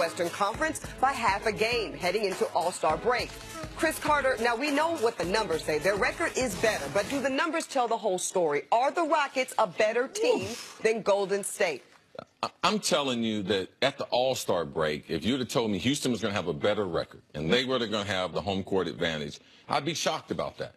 Western Conference by half a game heading into All-Star break. Chris Carter, now we know what the numbers say. Their record is better, but do the numbers tell the whole story? Are the Rockets a better team than Golden State? I'm telling you that at the All-Star break, if you'd have told me Houston was going to have a better record and they were going to have the home court advantage, I'd be shocked about that.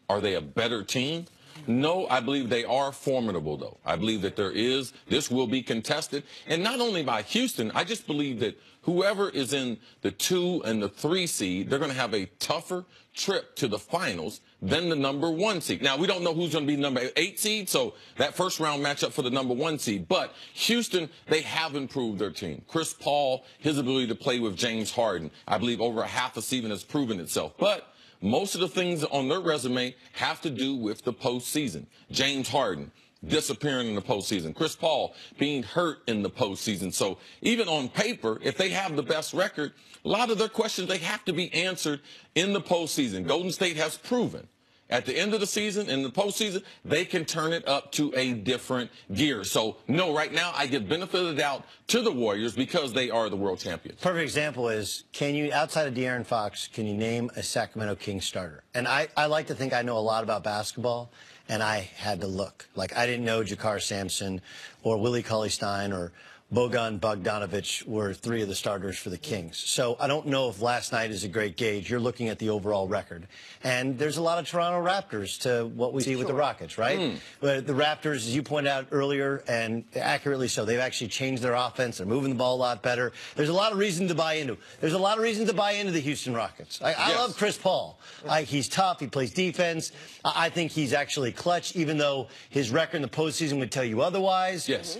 Are they a better team? No, I believe they are formidable, though. I believe that this will be contested. And not only by Houston, I just believe that whoever is in the 2 and the 3 seed, they're going to have a tougher trip to the finals than the number 1 seed. Now, we don't know who's going to be number 8 seed, so that first round matchup for the number 1 seed. But Houston, they have improved their team. Chris Paul, his ability to play with James Harden, I believe over a half a season has proven itself. But most of the things on their resume have to do with the postseason. James Harden disappearing in the postseason. Chris Paul being hurt in the postseason. So even on paper, if they have the best record, a lot of their questions, they have to be answered in the postseason. Golden State has proven at the end of the season, in the postseason, they can turn it up to a different gear. So, no, right now I give benefit of the doubt to the Warriors because they are the world champions. Perfect example is, can you, outside of De'Aaron Fox, can you name a Sacramento Kings starter? And I like to think I know a lot about basketball, and I had to look. Like, I didn't know Jakar Sampson or Willie Cauley-Stein or Bogan Bogdanovic were 3 of the starters for the Kings. So I don't know if last night is a great gauge. You're looking at the overall record. And there's a lot of Toronto Raptors to what we see with the Rockets, right? But the Raptors, as you pointed out earlier, and accurately so, they've actually changed their offense. They're moving the ball a lot better. There's a lot of reason to buy into. There's a lot of reason to buy into the Houston Rockets. I love Chris Paul. He's tough. He plays defense. I think he's actually clutch, even though his record in the postseason would tell you otherwise. Yes.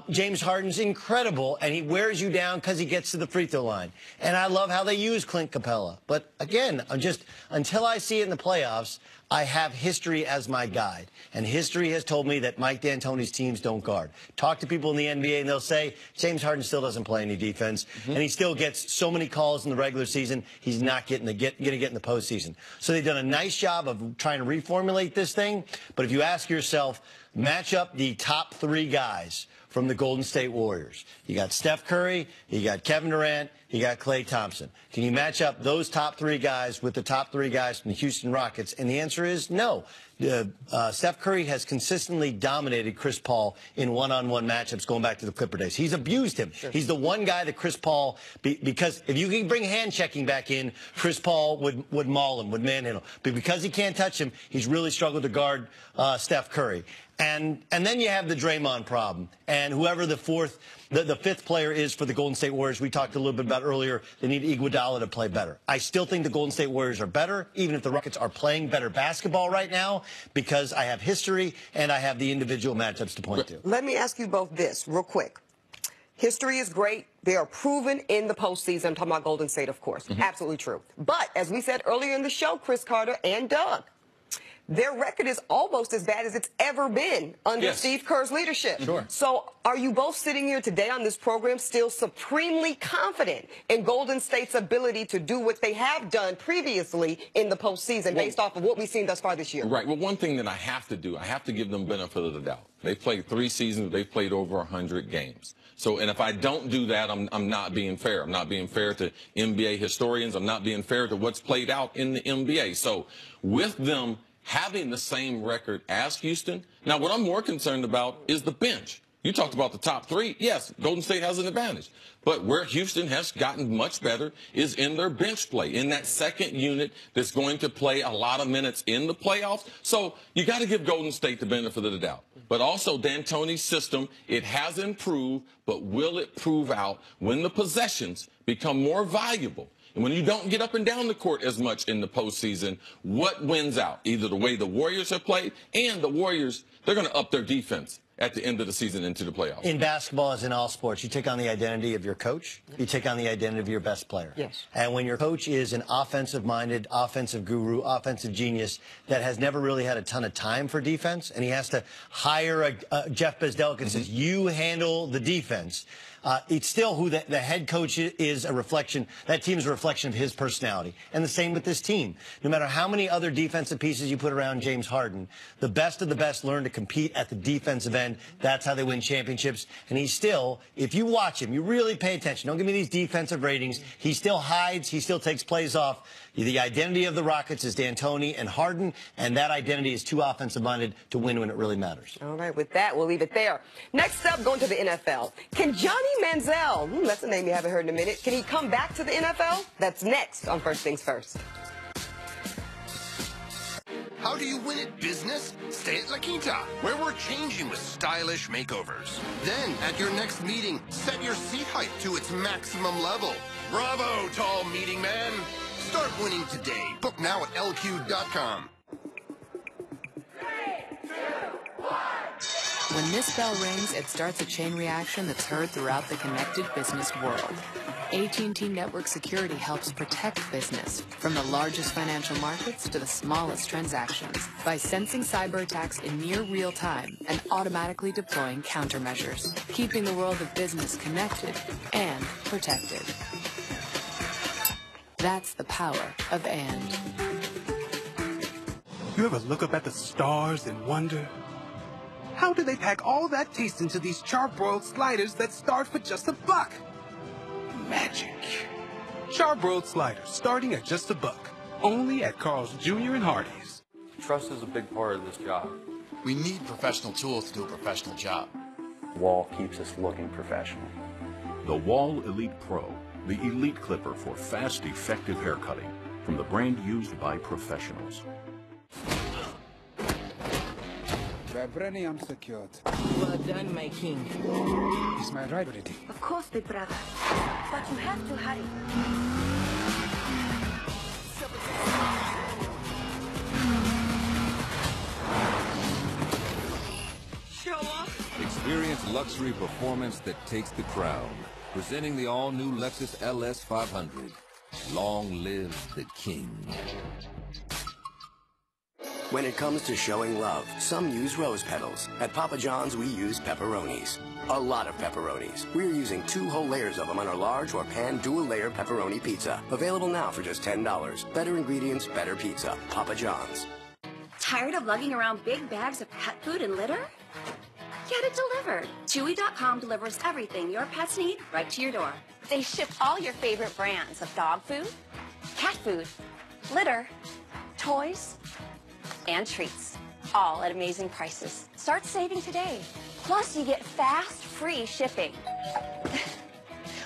James Harden's incredible, and he wears you down because he gets to the free throw line. And I love how they use Clint Capella. But again, until I see it in the playoffs, I have history as my guide. And history has told me that Mike D'Antoni's teams don't guard. Talk to people in the NBA, and they'll say, James Harden still doesn't play any defense, and he still gets so many calls in the regular season, he's not going to get in the postseason. So they've done a nice job of trying to reformulate this thing. But if you ask yourself, match up the top 3 guys from the Golden State Warriors. You got Steph Curry, you got Kevin Durant, you got Klay Thompson. Can you match up those top 3 guys with the top 3 guys from the Houston Rockets? And the answer is no. Steph Curry has consistently dominated Chris Paul in one-on-one matchups going back to the Clipper days. He's abused him. Sure. He's the one guy that Chris Paul, because if you can bring hand-checking back in, Chris Paul would maul him, would manhandle. But because he can't touch him, he's really struggled to guard Steph Curry. And then you have the Draymond problem. And whoever the 5th player is for the Golden State Warriors, we talked a little bit about earlier, they need Iguodala to play better. I still think the Golden State Warriors are better, even if the Rockets are playing better basketball right now, because I have history and I have the individual matchups to point to. Let me ask you both this real quick. History is great. They are proven in the postseason. I'm talking about Golden State, of course. Absolutely true. But as we said earlier in the show, Chris Carter and Doug, their record is almost as bad as it's ever been under Steve Kerr's leadership. Sure. So are you both sitting here today on this program still supremely confident in Golden State's ability to do what they have done previously in the postseason based off of what we've seen thus far this year? Right. Well, one thing that I have to do, I have to give them benefit of the doubt. They've played 3 seasons. They've played over 100 games. So, and if I don't do that, I'm not being fair. I'm not being fair to NBA historians. I'm not being fair to what's played out in the NBA. So with them having the same record as Houston. Now, what I'm more concerned about is the bench. You talked about the top 3. Yes, Golden State has an advantage. But where Houston has gotten much better is in their bench play, in that second unit that's going to play a lot of minutes in the playoffs. So you got to give Golden State the benefit of the doubt. But also D'Antoni's system, it has improved, but will it prove out when the possessions become more valuable? And when you don't get up and down the court as much in the postseason, what wins out? Either the way the Warriors have played, and the Warriors, they're going to up their defense at the end of the season into the playoffs. In basketball, as in all sports, you take on the identity of your coach. You take on the identity of your best player. Yes. And when your coach is an offensive-minded, offensive guru, offensive genius that has never really had a ton of time for defense, and he has to hire a Jeff Bezdelk and says, you handle the defense, It's still who the head coach is a reflection. That team is a reflection of his personality. And the same with this team. No matter how many other defensive pieces you put around James Harden, the best of the best learn to compete at the defensive end. That's how they win championships. And he's still, if you watch him, you really pay attention. Don't give me these defensive ratings. He still hides. He still takes plays off. The identity of the Rockets is D'Antoni and Harden, and that identity is too offensive-minded to win when it really matters. All right, with that, we'll leave it there. Next up, going to the NFL. Can Johnny Manziel, that's a name you haven't heard in a minute, can he come back to the NFL? That's next on First Things First. How do you win at business? Stay at La Quinta, where we're changing with stylish makeovers. Then, at your next meeting, set your seat height to its maximum level. Bravo, tall meeting man. Start winning today. Book now at lq.com. 3, 2, 1. When this bell rings, it starts a chain reaction that's heard throughout the connected business world. AT&T Network Security helps protect business from the largest financial markets to the smallest transactions by sensing cyber attacks in near real time and automatically deploying countermeasures, keeping the world of business connected and protected. That's the power of AND. You ever look up at the stars and wonder, how do they pack all that taste into these charbroiled sliders that start for just $1? Magic. Charbroiled sliders starting at just $1. Only at Carl's Jr. and Hardee's. Trust is a big part of this job. We need professional tools to do a professional job. Wall keeps us looking professional. The Wall Elite Pro, the elite clipper for fast, effective hair cutting from the brand used by professionals. Vibranium secured. Well done, my king. Is my ride ready? Of course, big brother. But you have to hurry. Show off. Experience luxury performance that takes the crown. Presenting the all-new Lexus LS 500. Long live the king. When it comes to showing love, some use rose petals. At Papa John's, we use pepperonis. A lot of pepperonis. We're using 2 whole layers of them on our large or pan dual-layer pepperoni pizza. Available now for just $10. Better ingredients, better pizza. Papa John's. Tired of lugging around big bags of pet food and litter? Get it delivered. Chewy.com delivers everything your pets need right to your door. They ship all your favorite brands of dog food, cat food, litter, toys, and treats, all at amazing prices. Start saving today. Plus, you get fast, free shipping.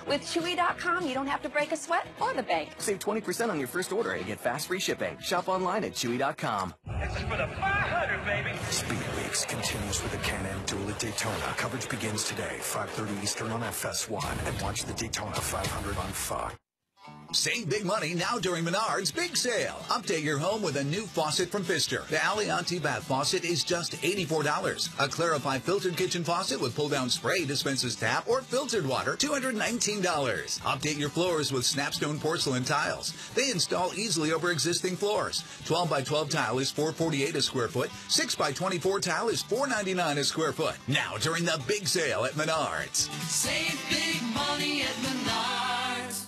With Chewy.com, you don't have to break a sweat or the bank. Save 20% on your first order and get fast, free shipping. Shop online at Chewy.com. This is for the 500, baby. Speed Weeks continues with the Can-Am Duel at Daytona. Coverage begins today, 5:30 Eastern on FS1, and watch the Daytona 500 on Fox. Save big money now during Menards' big sale. Update your home with a new faucet from Pfister. The Alianti bath faucet is just $84. A Clarify filtered kitchen faucet with pull-down spray dispenses tap or filtered water, $219. Update your floors with Snapstone porcelain tiles. They install easily over existing floors. 12 by 12 tile is $448 a square foot. 6 by 24 tile is $499 a square foot. Now during the big sale at Menards. Save big money at Menards.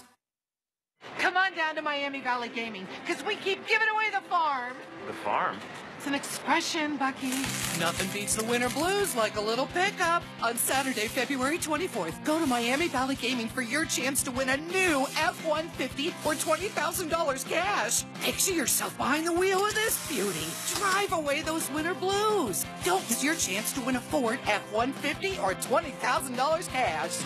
Come on down to Miami Valley Gaming, because we keep giving away the farm. The farm? It's an expression, Bucky. Nothing beats the winter blues like a little pickup. On Saturday, February 24th, go to Miami Valley Gaming for your chance to win a new F-150 or $20,000 cash. Picture yourself behind the wheel of this beauty. Drive away those winter blues. Don't miss your chance to win a Ford F-150 or $20,000 cash.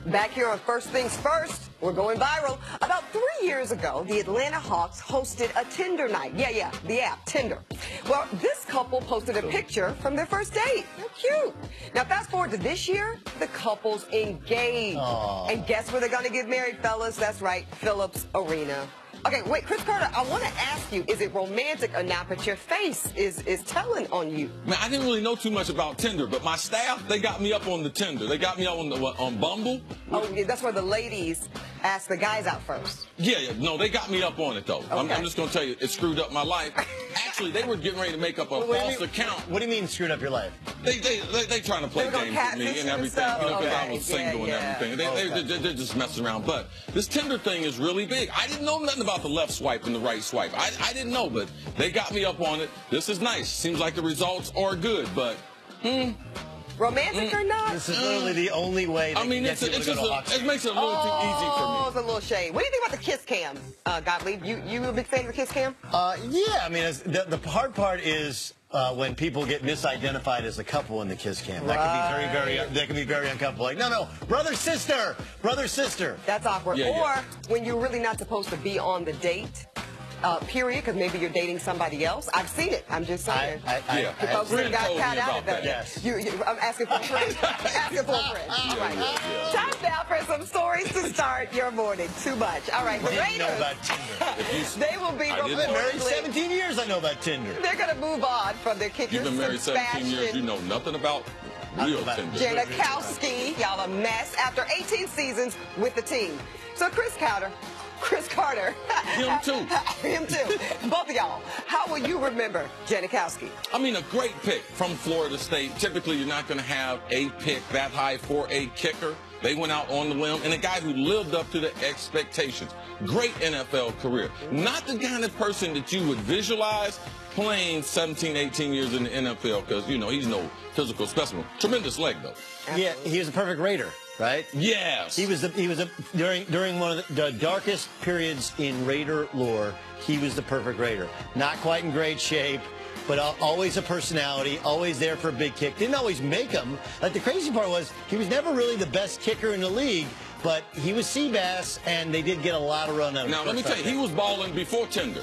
Back here on First Things First, we're going viral. About 3 years ago, the Atlanta Hawks hosted a Tinder night. Yeah, the app, Tinder. Well, this couple posted a picture from their first date. They're cute. Now, fast forward to this year, the couple's engaged. Aww. And guess where they're going to get married, fellas? That's right, Phillips Arena. Okay, wait, Chris Carter, I want to ask you, is it romantic or not? But your face is telling on you. Man, I didn't really know too much about Tinder, but my staff, they got me up on the Tinder. They got me up on Bumble. Oh, yeah, that's where the ladies ask the guys out first. Yeah. No, they got me up on it, though. Okay. I'm just going to tell you, it screwed up my life. Actually, they were getting ready to make up a false account. What do you mean screwed up your life? They trying to play games with me and everything, you know, because I was single and everything. They're just messing around. But this Tinder thing is really big. I didn't know nothing about the left swipe and the right swipe. I didn't know, but they got me up on it. This is nice. Seems like the results are good, but romantic or not? This is literally the only way. I mean, it makes it a little too easy for me. Oh, it's a little shade. What do you think about the kiss cam, Gottlieb? You a big fan of the kiss cam? Yeah, I mean, the hard part is when people get misidentified as a couple in the kiss cam. That can be very uncomfortable. Like, no, brother, sister. That's awkward. Or when you're really not supposed to be on the date. Period, because maybe you're dating somebody else. I've seen it. I'm just saying. The folks that got caught out of that. Yes. I'm asking for a friend. asking for a friend. All right. Time now for some stories to start your morning. Too much. All right. The Raiders. Know about Tinder. They will be I've been married 17 years. I know about Tinder. They're going to move on from their kicker. You've been married 17 years. You know nothing about real Tinder. Janilowski, y'all a mess after 18 seasons with the team. So Chris Carter. Him too. Him too. Both of y'all. How will you remember Janilowski? I mean, a great pick from Florida State. Typically, you're not going to have a pick that high for a kicker. They went out on the limb, and a guy who lived up to the expectations. Great NFL career. Not the kind of person that you would visualize playing 17, 18 years in the NFL because, you know, he's no physical specimen. Tremendous leg, though. Yeah, he was a perfect Raider. Right? Yes. During one of the darkest periods in Raider lore, he was the perfect Raider. Not quite in great shape, but always a personality, always there for a big kick. Didn't always make them. Like, the crazy part was he was never really the best kicker in the league, but he was Seabass, and they did get a lot of run out of him. Now, let me tell you, he was balling before Tinder.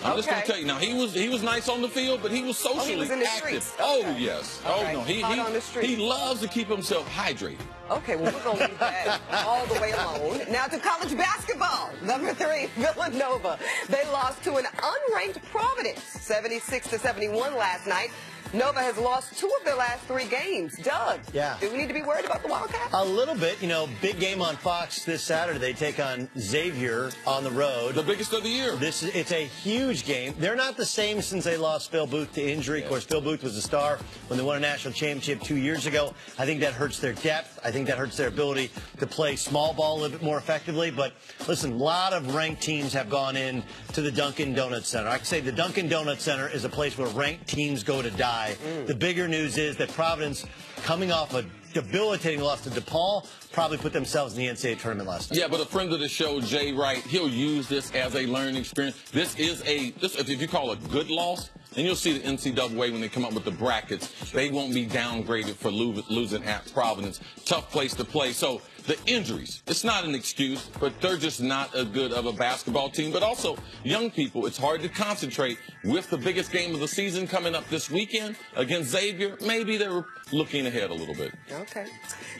I'm just going to tell you. Now, he was nice on the field, but he was socially active. Oh, yes. Oh, no. He loves to keep himself hydrated. Okay, well, we're going to leave that all the way alone. Now to college basketball. Number 3, Villanova. They lost to an unranked Providence, 76-71 last night. Nova has lost 2 of their last 3 games. Doug, do we need to be worried about the Wildcats? A little bit. You know, big game on Fox this Saturday. They take on Xavier on the road. The biggest of the year. It's a huge game. They're not the same since they lost Phil Booth to injury. Of course, Phil Booth was a star when they won a national championship 2 years ago. I think that hurts their depth. I think that hurts their ability to play small ball a little bit more effectively. But listen, a lot of ranked teams have gone in to the Dunkin' Donuts Center. I can say the Dunkin' Donuts Center is a place where ranked teams go to die. The bigger news is that Providence, coming off a debilitating loss to DePaul, probably put themselves in the NCAA tournament last night. Yeah, but a friend of the show, Jay Wright, he'll use this as a learning experience. This if you call a good loss, and you'll see the NCAA when they come up with the brackets, they won't be downgraded for losing at Providence. Tough place to play. So the injuries, it's not an excuse, but they're just not as good of a basketball team. But also, young people, it's hard to concentrate with the biggest game of the season coming up this weekend against Xavier. Maybe they're looking ahead a little bit. Okay.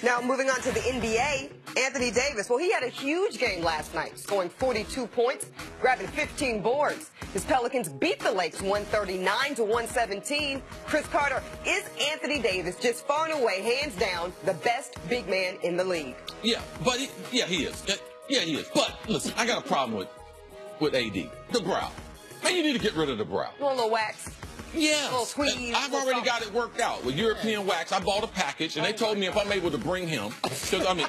Now, moving on to the NBA, Anthony Davis. Well, he had a huge game last night, scoring 42 points, grabbing 15 boards. His Pelicans beat the Lakes 139-117. Chris Carter, is Anthony Davis just far and away, hands down, the best big man in the league? Yeah, but he is. Yeah, he is. But listen, I got a problem with AD. The brow. Man, you need to get rid of the brow. A little wax. Yes. I've already got it worked out with European wax. I bought a package, and they told me if I'm able to bring him, because I mean,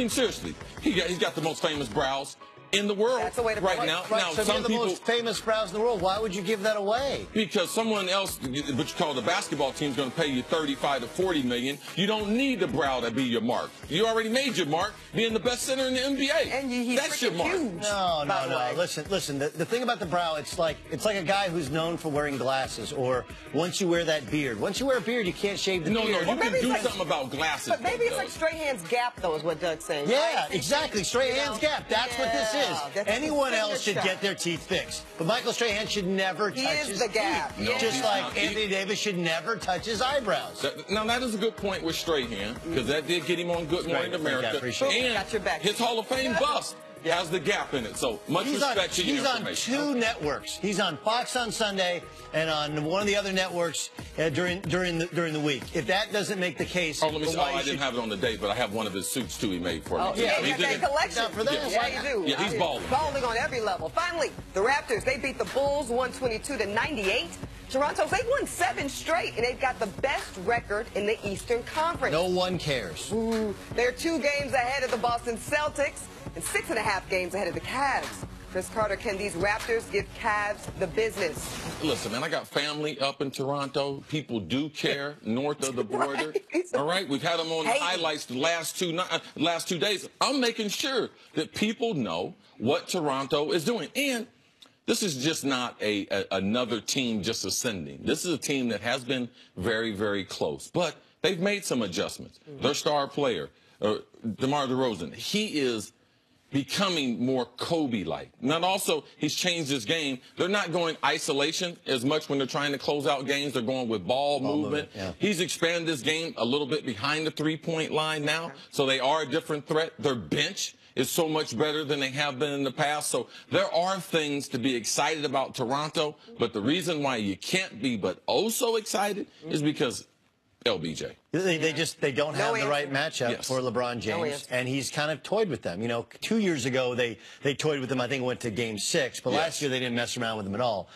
seriously, he's got the most famous brows in the world right now. Right, so some people, the most famous brows in the world. Why would you give that away? Because someone else, what you call the basketball team, is going to pay you $35 to $40 million. You don't need the brow to be your mark. You already made your mark being the best center in the NBA. And that's your mark. Huge, no. Listen. The thing about the brow, it's like a guy who's known for wearing glasses, or once you wear that beard. Once you wear a beard, you can't shave the beard. No, you can do something about glasses. But maybe it's like Strahan's gap, though, is what Doug's saying. Yeah, right? exactly. Strahan's gap. That's what this is. Anyone else should get their teeth fixed. But Michael Strahan should never touch his teeth. No, just like Anthony Davis should never touch his eyebrows. Now, that is a good point with Strahan, because that did get him on Good Morning America. Got your back. And his Hall of Fame bust has the gap in it. So much respect to your information. He's on 2 networks. He's on Fox on Sunday and on one of the other networks during the week. If that doesn't make the case, let me see. I didn't have it on the date, but I have one of his suits too. He made for me. Yeah, you got that collection. For that. Yeah, you do. Yeah, he's balling. Balling on every level. Finally, the Raptors, they beat the Bulls 122-98. Toronto's, they've won 7 straight, and they've got the best record in the Eastern Conference. No one cares. Ooh, they're 2 games ahead of the Boston Celtics and 6.5 games ahead of the Cavs. Chris Carter, can these Raptors give Cavs the business? Listen, man, I got family up in Toronto. People do care north of the border. All right, we've had them on the highlights the last 2 days. I'm making sure that people know what Toronto is doing. And this is just not another team just ascending. This is a team that has been very, very close. But they've made some adjustments. Their star player, DeMar DeRozan, he is becoming more Kobe-like. Not also, he's changed his game. They're not going isolation as much when they're trying to close out games. They're going with ball movement. Yeah. He's expanded his game a little bit behind the three-point line now, so they are a different threat. Their bench is so much better than they have been in the past. So there are things to be excited about Toronto, but the reason why you can't be but oh so excited is because LBJ. They don't have the right matchup for LeBron James, and he's kind of toyed with them. You know, 2 years ago they toyed with him. I think it went to Game 6, but last year they didn't mess around with him at all.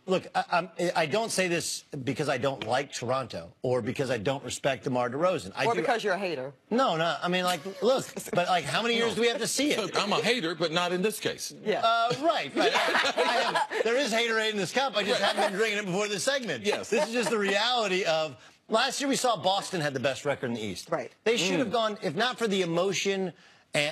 Look, I don't say this because I don't like Toronto or because I don't respect DeMar DeRozan. Or because you're a hater. No. I mean, like, look, but like, how many years do we have to see it? I'm a hater, but not in this case. Yeah. Right. There is haterade in this cup. I just haven't been drinking it before this segment. Yes. This is just the reality of. Last year we saw Boston had the best record in the East. Right. They should have gone, if not for the emotion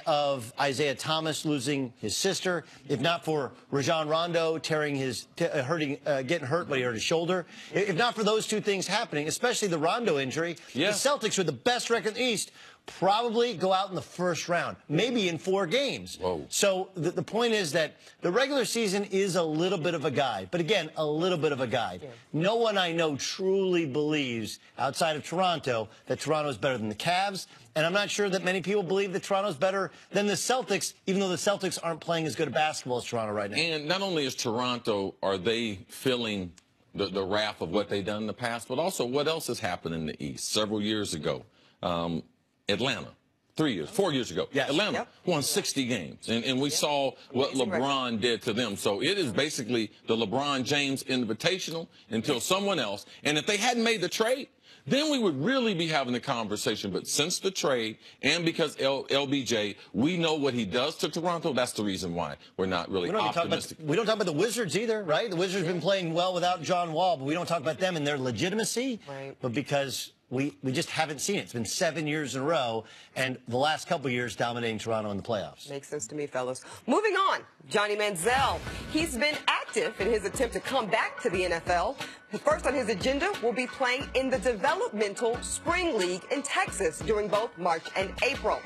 of Isaiah Thomas losing his sister, if not for Rajon Rondo getting hurt when he hurt his shoulder, if not for those 2 things happening, especially the Rondo injury, the Celtics with the best record in the East probably go out in the first round, maybe in 4 games. Whoa. So the point is that the regular season is a little bit of a guide. But again, a little bit of a guide. Yeah. No one I know truly believes, outside of Toronto, that Toronto is better than the Cavs. And I'm not sure that many people believe that Toronto's better than the Celtics, even though the Celtics aren't playing as good a basketball as Toronto right now. And not only is Toronto, are they feeling the wrath of what they've done in the past, but also what else has happened in the East. Several years ago, Atlanta, 4 years ago. Yes. Atlanta won 60 games, and we saw what LeBron did to them. So it is basically the LeBron James Invitational until someone else. And if they hadn't made the trade, then we would really be having the conversation. But since the trade and because LBJ, we know what he does to Toronto. That's the reason why we're not really optimistic. We don't talk about the Wizards either, right? The Wizards have been playing well without John Wall, but we don't talk about them and their legitimacy. Right. But because we just haven't seen it. It's been 7 years in a row, and the last couple of years dominating Toronto in the playoffs. Makes sense to me, fellas. Moving on, Johnny Manziel. He's been active in his attempt to come back to the NFL. First on his agenda will be playing in the developmental spring league in Texas during both March and April.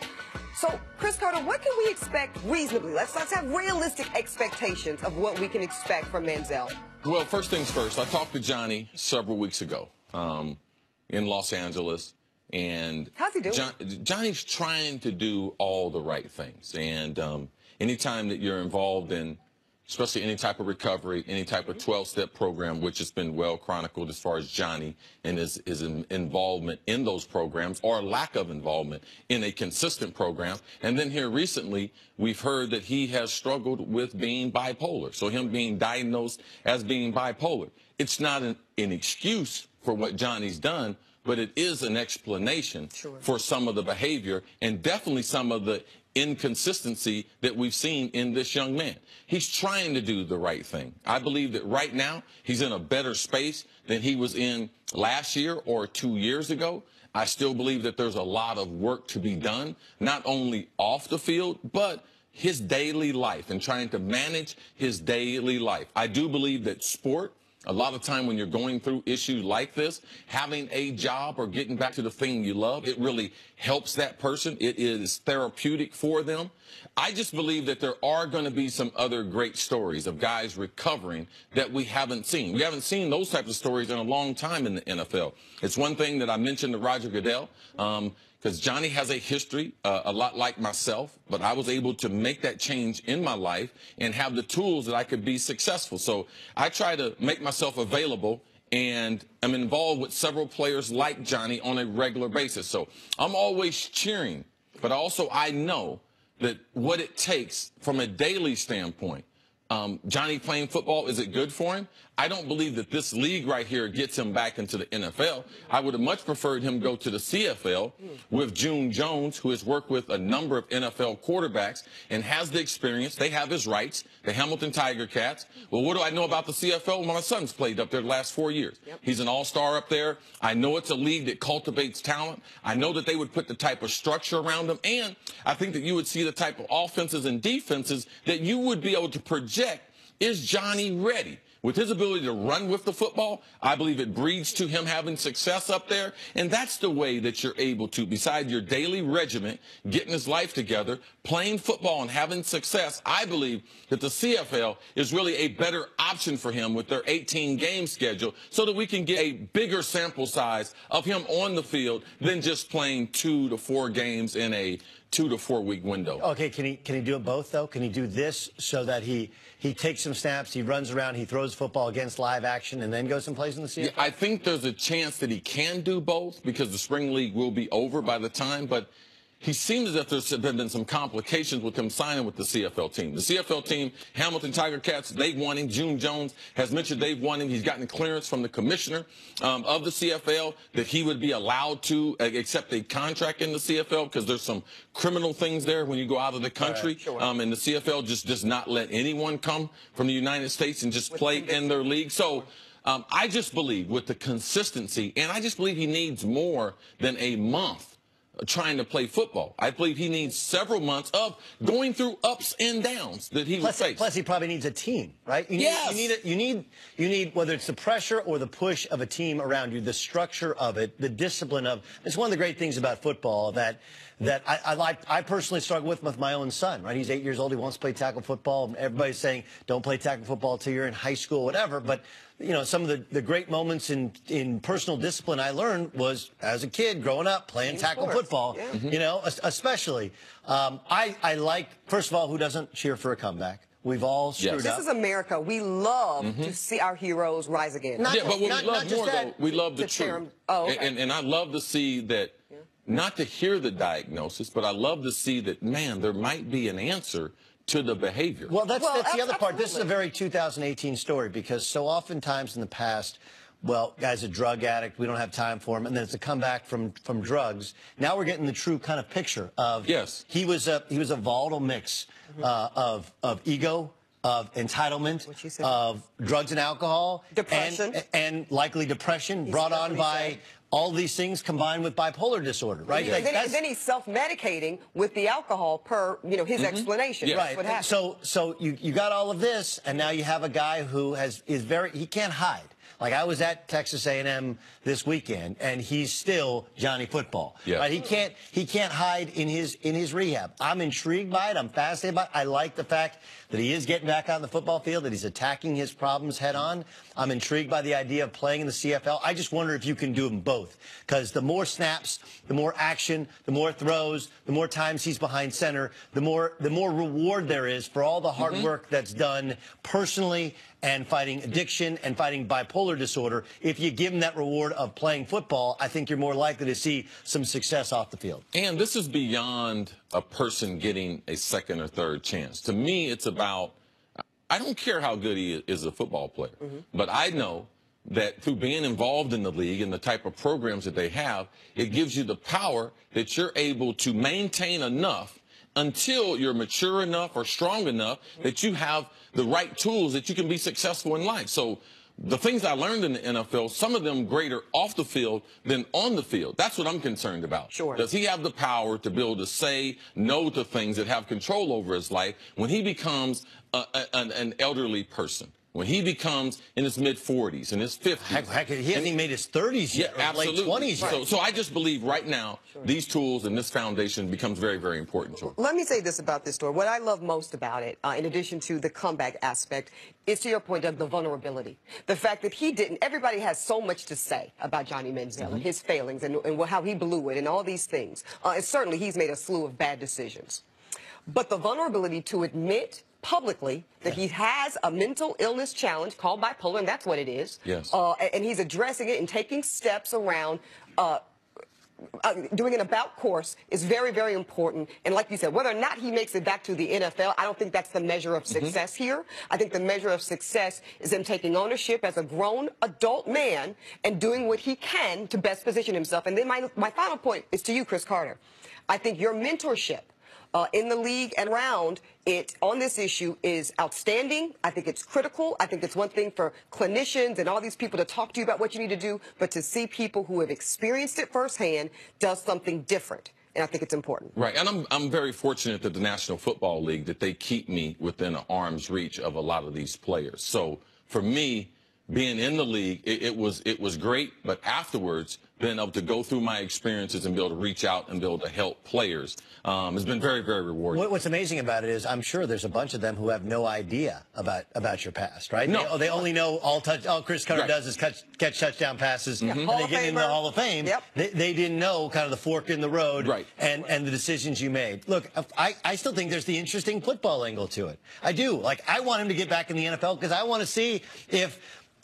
So, Chris Carter, what can we expect reasonably? Let's have realistic expectations of what we can expect from Manziel. Well, first things first, I talked to Johnny several weeks ago. In Los Angeles, and how's he doing? Johnny's trying to do all the right things, and anytime that you're involved in, especially any type of recovery, any type of 12-step program, which has been well chronicled as far as Johnny and his involvement in those programs, or lack of involvement in a consistent program. And then here recently, we've heard that he has struggled with being bipolar, so him being diagnosed as being bipolar. It's not an excuse for what Johnny's done, but it is an explanation for some of the behavior and definitely some of the inconsistency that we've seen in this young man. He's trying to do the right thing. I believe that right now he's in a better space than he was in last year or 2 years ago. I still believe that there's a lot of work to be done, not only off the field, but his daily life and trying to manage his daily life. I do believe that sport, a lot of time when you're going through issues like this, having a job or getting back to the thing you love, it really helps that person. It is therapeutic for them. I just believe that there are going to be some other great stories of guys recovering that we haven't seen. We haven't seen those types of stories in a long time in the NFL. It's one thing that I mentioned to Roger Goodell. because Johnny has a history, a lot like myself, but I was able to make that change in my life and have the tools that I could be successful. So I try to make myself available, and I'm involved with several players like Johnny on a regular basis. So I'm always cheering, but also I know that what it takes from a daily standpoint. Johnny playing football, is it good for him? I don't believe that this league right here gets him back into the NFL. I would have much preferred him go to the CFL with June Jones, who has worked with a number of NFL quarterbacks and has the experience. They have his rights, the Hamilton Tiger Cats. Well, what do I know about the CFL? Well, my son's played up there the last 4 years. He's an all-star up there. I know it's a league that cultivates talent. I know that they would put the type of structure around them, and I think that you would see the type of offenses and defenses that you would be able to project. Is Johnny ready? With his ability to run with the football, I believe it breeds to him having success up there. And that's the way that you're able to, beside your daily regimen, getting his life together, playing football and having success. I believe that the CFL is really a better option for him with their 18-game schedule, so that we can get a bigger sample size of him on the field than just playing 2 to 4 games in a 2 to 4 week window. Okay, can he do it both, though? Can he do this so that he takes some snaps, he runs around, he throws football against live action, and then goes and plays in the CFL? Yeah, I think there's a chance that he can do both, because the spring league will be over by the time, but he seems as if there's been some complications with him signing with the CFL team. The CFL team, Hamilton Tiger Cats, they want him. June Jones has mentioned they've won him. He's gotten clearance from the commissioner of the CFL that he would be allowed to accept a contract in the CFL, because there's some criminal things there when you go out of the country. And the CFL just does not let anyone come from the United States and just play in their league. So I just believe with the consistency, and I just believe he needs more than a month trying to play football. I believe he needs several months of going through ups and downs that he will face. Plus, he probably needs a team, right? You need whether it's the pressure or the push of a team around you, the structure of it, the discipline of. It's one of the great things about football that I personally struggle with my own son, right? He's 8 years old. He wants to play tackle football. Everybody's saying, don't play tackle football till you're in high school, whatever. But, you know, some of the great moments in personal discipline I learned was as a kid growing up playing tackle football, you know, especially. I like, first of all, who doesn't cheer for a comeback? We've all screwed up. This is America. We love to see our heroes rise again. But what we love more, though, we love the truth. And I love to see that, not to hear the diagnosis, but I love to see that, man, there might be an answer to the behavior. Well, that's the other part. This is a very 2018 story, because so oftentimes in the past, well, guy's a drug addict, we don't have time for him, and then it's a comeback from drugs. Now we're getting the true kind of picture of he was a volatile mix of ego, of entitlement, of drugs and alcohol, depression, and likely depression brought on by all these things combined with bipolar disorder, right? Like then he's self-medicating with the alcohol per, you know, his explanation. Right. What happened. So you got all of this, and now you have a guy who he can't hide. Like, I was at Texas A&M this weekend, and he's still Johnny Football. Right? He can't hide in his rehab. I'm intrigued by it. I'm fascinated by it. I like the fact that he is getting back out on the football field, that he's attacking his problems head on. I'm intrigued by the idea of playing in the CFL. I just wonder if you can do them both, because the more snaps, the more action, the more throws, the more times he's behind center, the more reward there is for all the hard work that's done personally and fighting addiction and fighting bipolar disorder. If you give him that reward of playing football, I think you're more likely to see some success off the field. And this is beyond a person getting a second or third chance. To me, it's about, I don't care how good he is as a football player, but I know that through being involved in the league and the type of programs that they have, it gives you the power that you're able to maintain enough until you're mature enough or strong enough that you have the right tools that you can be successful in life. So the things I learned in the NFL, some of them greater off the field than on the field. That's what I'm concerned about. Does he have the power to be able to say no to things that have control over his life when he becomes an elderly person? When he becomes in his mid-40s, in his 50s. Heck, he hasn't even made his 30s yet, yeah, or late 20s yet. So I just believe right now, these tools and this foundation becomes very, very important to him. Let me say this about this story. What I love most about it, in addition to the comeback aspect, is, to your point, of the vulnerability. The fact that he didn't, everybody has so much to say about Johnny Manziel and his failings and how he blew it and all these things. And certainly he's made a slew of bad decisions. But the vulnerability to admit publicly that he has a mental illness challenge called bipolar, and that's what it is. Yes. And he's addressing it and taking steps around doing an about course is very, very important. And like you said, whether or not he makes it back to the NFL, I don't think that's the measure of success here. I think the measure of success is him taking ownership as a grown adult man and doing what he can to best position himself. And then my final point is to you, Chris Carter. I think your mentorship in the league and around it on this issue is outstanding. I think it's critical. I think it's one thing for clinicians and all these people to talk to you about what you need to do, but to see people who have experienced it firsthand does something different. And I think it's important. Right. And I'm very fortunate that the National Football League, that they keep me within an arm's reach of a lot of these players. So for me, being in the league, it was great, but afterwards, being able to go through my experiences and be able to reach out and be able to help players has been very, very rewarding. What's amazing about it is I'm sure there's a bunch of them who have no idea about your past, right? No. They only know all Chris Carter does is catch touchdown passes, and they get into the Hall of Fame. Yep. They didn't know kind of the fork in the road and the decisions you made. Look, I still think there's the interesting football angle to it. I do. Like, I want him to get back in the NFL because I want to see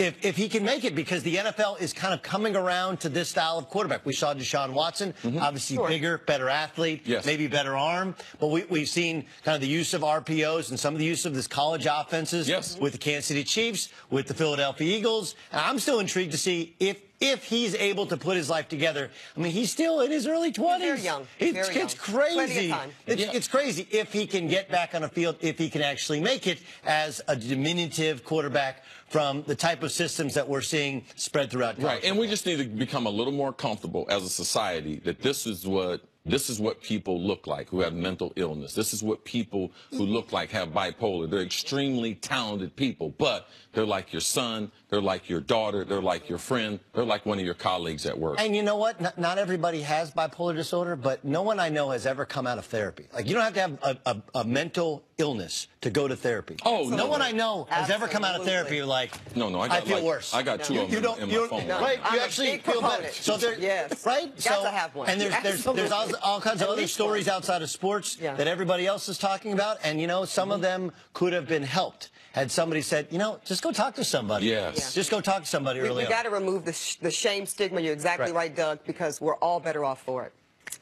if he can make it, because the NFL is kind of coming around to this style of quarterback. We saw Deshaun Watson, obviously bigger, better athlete, maybe better arm. But we've seen kind of the use of RPOs and some of the use of this college offenses with the Kansas City Chiefs, with the Philadelphia Eagles. And I'm still intrigued to see if he's able to put his life together. I mean, he's still in his early 20s. He's very young. It's crazy. Plenty of time. It's crazy if he can get back on a field, if he can actually make it as a diminutive quarterback from the type of systems that we're seeing spread throughout college. Right, and we just need to become a little more comfortable as a society that this is what people look like who have mental illness. This is what people who look like have bipolar. They're extremely talented people, but they're like your son, they're like your daughter, they're like your friend, they're like one of your colleagues at work. And you know what? Not everybody has bipolar disorder, but no one I know has ever come out of therapy. Like, you don't have to have a mental illness to go to therapy. Oh, no one I know has ever come out of therapy like, I feel worse. I got two of them in my phone. Right, you actually feel better. So right? Got to have one. And there's all kinds of other stories outside of sports that everybody else is talking about, and you know, some of them could have been helped had somebody said, you know, just go talk to somebody. Yes. Just go talk to somebody early on. We got to remove the shame stigma. You're exactly right, Doug, because we're all better off for it.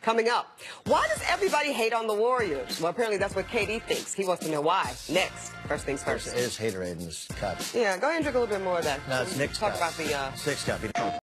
Coming up, why does everybody hate on the Warriors? Well, apparently that's what KD thinks. He wants to know why. Next, first things first. It is haterade in this cup. Yeah, go ahead and drink a little bit more of that. No, it's Nick's Talk cup. about the Nick's cup.